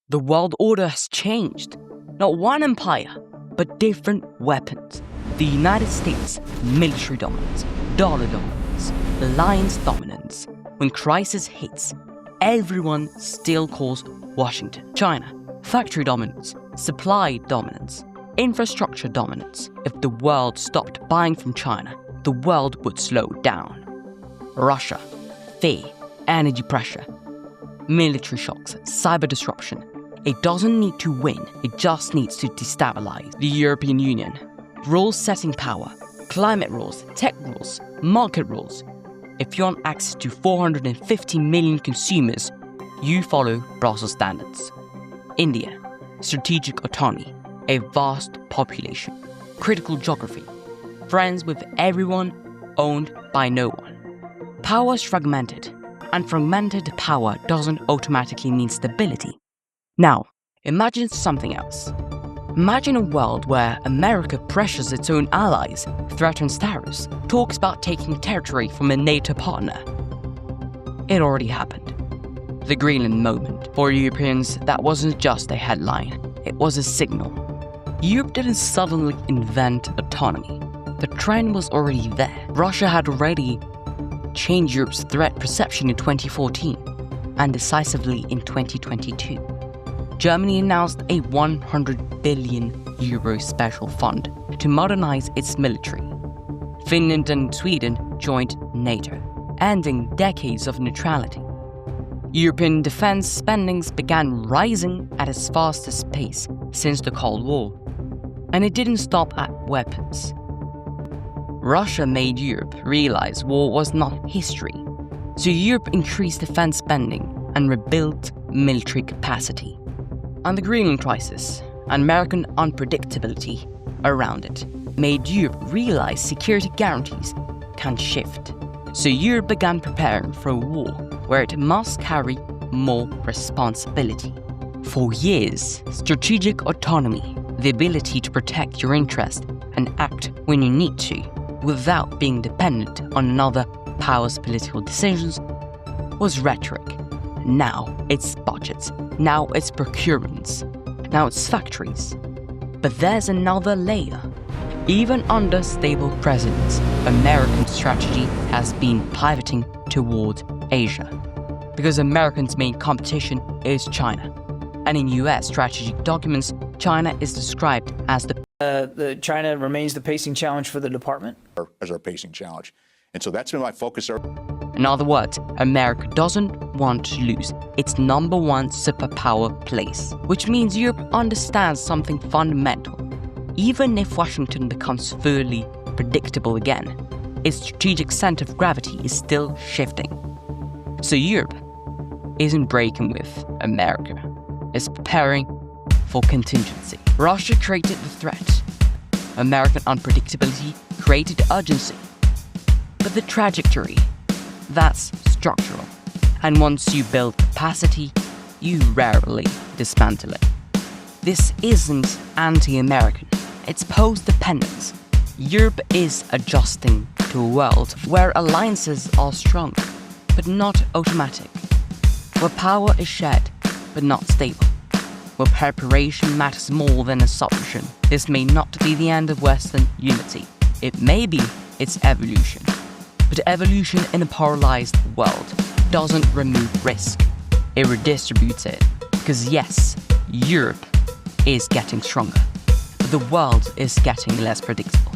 The world order has changed. Not one empire, but different weapons. The United States, military dominance, dollar dominance, alliance dominance. When crisis hits, everyone still calls Washington. China, factory dominance, supply dominance, infrastructure dominance. If the world stopped buying from China, the world would slow down. Russia, fear, energy pressure, military shocks, cyber disruption. It doesn't need to win, it just needs to destabilize. The European Union, rule-setting power, climate rules, tech rules, market rules. If you want access to 450 million consumers, you follow Brussels standards. India, strategic autonomy, a vast population, critical geography, friends with everyone, owned by no one. Power is fragmented, and fragmented power doesn't automatically mean stability. Now, imagine something else. Imagine a world where America pressures its own allies, threatens tariffs, talks about taking territory from a NATO partner. It already happened. The Greenland moment. For Europeans, that wasn't just a headline, it was a signal. Europe didn't suddenly invent autonomy. The trend was already there. Russia had already changed Europe's threat perception in 2014 and decisively in 2022. Germany announced a €100 billion special fund to modernize its military. Finland and Sweden joined NATO, ending decades of neutrality. European defense spendings began rising at its fastest pace since the Cold War, and it didn't stop at weapons. Russia made Europe realize war was not history, so Europe increased defense spending and rebuilt military capacity. And the Greenland crisis, and American unpredictability around it, made Europe realize security guarantees can shift. So Europe began preparing for a war where it must carry more responsibility. For years, strategic autonomy, the ability to protect your interest and act when you need to, without being dependent on another power's political decisions, was rhetoric. Now it's budgets, now it's procurements, now it's factories. But there's another layer. Even under stable presidents, American strategy has been pivoting towards Asia, because Americans' main competition is China. And in US strategic documents, China is described as the China remains the pacing challenge for the department? As our pacing challenge. And so that's been my focus. In other words, America doesn't want to lose its number one superpower place, which means Europe understands something fundamental. Even if Washington becomes fully predictable again, its strategic center of gravity is still shifting. So Europe isn't breaking with America, it's preparing for contingency. Russia created the threat. American unpredictability created urgency. But the trajectory, that's structural. And once you build capacity, you rarely dismantle it. This isn't anti-American, it's post-dependence. Europe is adjusting to a world where alliances are strong, but not automatic. Where power is shared, but not stable. Where preparation matters more than assumption. This may not be the end of Western unity. It may be its evolution. But evolution in a polarized world doesn't remove risk. It redistributes it. Because yes, Europe is getting stronger. But the world is getting less predictable.